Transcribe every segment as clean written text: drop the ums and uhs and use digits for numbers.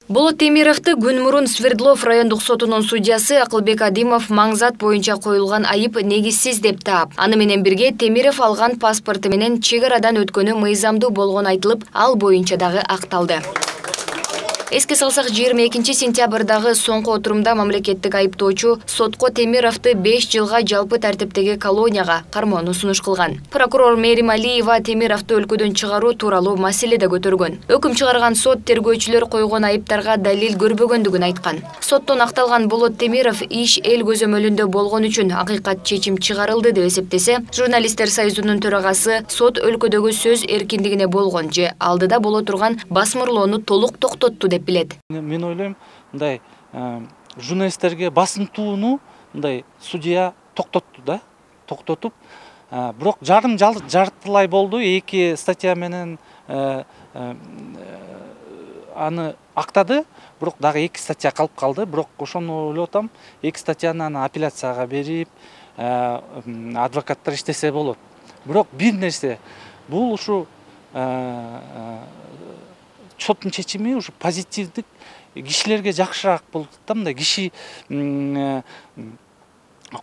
Болот Темировду күн мурун Свердлов райондук сотунун судьясы Акылбек Адимов маңзат боюнча коюлган айып негизсиз деп таап. Аны менен бирге Темиров алган паспорту менен чек арадан өткөнү мыйзамдуу болгону айтылып, ал боюнча дагы акталды. Эске салсак, 22 сентябрдагы соңку отурумда мамлекеттик айыптоочу сотко Темировду 5 жылга жалпы тартиптеги колонияга кармоону сунуш кылган. Прокурор Мерим Алиева Темировду өлкөдөн чыгаруу тууралуу маселе да көтөргөн. Өкүм чыгарган сот тергөөчүлөр койгон айыптарга далил көрбөгөндүгүн айткан. Соттон акталган Болот Темиров иш эл көзөмөлүндө болгон үчүн акыйкат чечим чыгарылды деп эсептесе, журналисттер союзунун төрагасы сот өлкөдөгү сөз эркиндигине болгон же алдыда боло турган басмырлоону толук токтотту деп билет. Мен ойлойм, мындай журналисттерге басымтууну мындай судья токтотуп, бирок жарым жартылай болду, 2 статья менен аны актады, бирок дагы 2 статья калып калды. Бирок ошону ойлоп атам, 2 статьяны аны апелляцияга берип, адвокаттар иштесе болот. Бирок бир нерсе, бул ушу соттун чечими ушу позитивдик кишилерге жакшыраак болуп да, мындай киши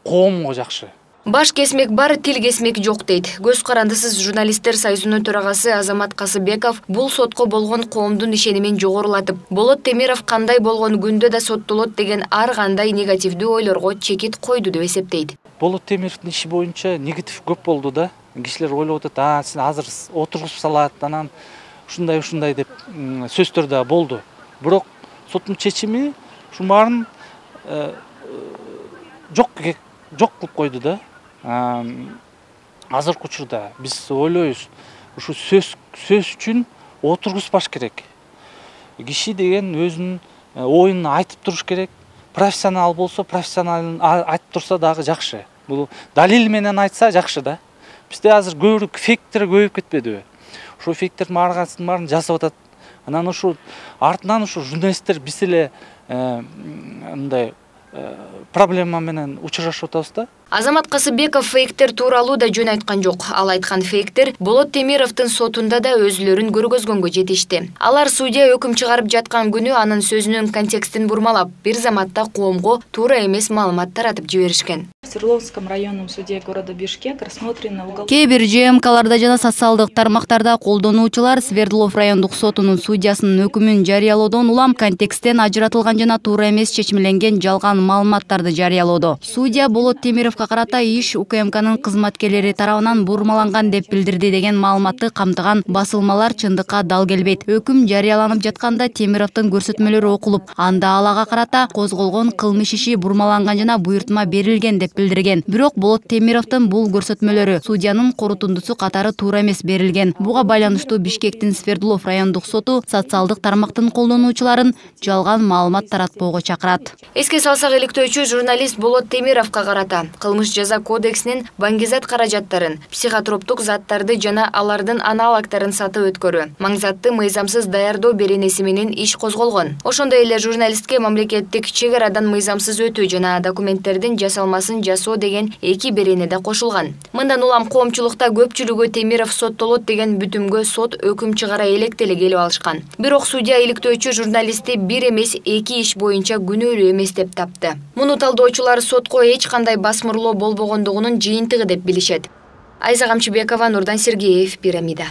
коомго жакшы. Баш кесмек бар, тил кесмек жок дейт. Көз карандысыз журналисттер союзунун төрагасы Азамат Касыбеков бул сотко болгон коомдун ишенимин жогорулатып, Болот Темиров кандай болгон күндө да соттолот деген ар кандай негативдүү ойлорго чекит койду деп эсептейт. Болот Темировдун иши боюнча негатив көп болду да. Кишилер ойлоп атат, сен азыр отургузуп салат, анан ушундай деп сөздөр да болду. Бирок соттун чечими ушу баарын жок кылып койду да. Азыркы учурда биз ойлойбуз, ушу сөз үчүн отургузбаш керек. Киши деген өзүнүн оюн айтып туруш керек. Профессионал болсо, профессионалын айтып турса дагы жакшы. Бул далил менен айтса жакшы да. Бизде азыр көбүрөөк фейктер көбөйүп кетпедиби? Ошо фейктердин баарын жасап атат. Анан ушу артынан ушу журналисттер биз эле мындай проблема менен учурашып атабыз да. Азамат Касыбеков фейктер тууралуу да жөн айткан жок. Ал айткан фейктер Болот Темировдун сотунда да өзүлөрүн көргөзгөнгө жетишти. Алар судья өкүм чыгарып жаткан күнү анын сөзүнүн контекстин бурмалап, бир заматта коомго туура эмес маалымат таратып жиберишкен. В Свердловском районном суде города Бишкек рассмотрено уголовное. Кээ бир ЖМКларда жана социалдык тармактарда колдонуучулар Свердлов райондук сотунун судьясынын өкүмүн жарыялоодон улам контексттен ажыратылган жана туура эмес чечимленген жалган маалыматтарды жарыялоодо. Судья Болот Темировго карата иш УКМКнын кызматкерлери тарабынан бурмаланган деп билдирди деген маалыматты камтыган басылмалар чындыкка дал келбейт. Өкүм жарыяланып жатканда Темировдун көрсөтмөлөрү окулуп, анда алага карата козголгон кылмыш иши бурмаланган жана буйртма берилген деп билдирген. Бирок Болот Темировдун бул көрсөтмөлөрү судьянын корутундусу катары туура эмес берилген. Буга байланыштуу Бишкектин Свердлов райондук соту социалдык тармактын колдонуучуларын жалган маалымат таратпоого чакырат. Эске салсак, иликтөөчү журналист Болот Темировго карата кылмыш жаза кодексинин баңгизат каражаттарын, психотроптук заттарды жана алардын аналогдорун сатып өткөрүү, маңзатты мыйзамсыз даярдоо беренеси менен иш козголгон. Ошондой эле журналистке мамлекеттик чек арадан мыйзамсыз өтүү жана документтердин жасалмасын жасоо деген 2 берене да кошулган. Мындан улам коомчулукта көпчүлүгү Темиров соттолот деген бүтүмгө сот өкүм чыгара электе эле келип алышкан. Бирок судья иликтөөчү журналистти бир эмес 2 иш боюнча күнөөлүү эмес деп тапты. Муну талдоочулар сотко эч кандай басмырлоо болбогондугунун жыйынтыгы деп билишет. Айза Камчыбекова, Нурдан Сергеев, Пирамида.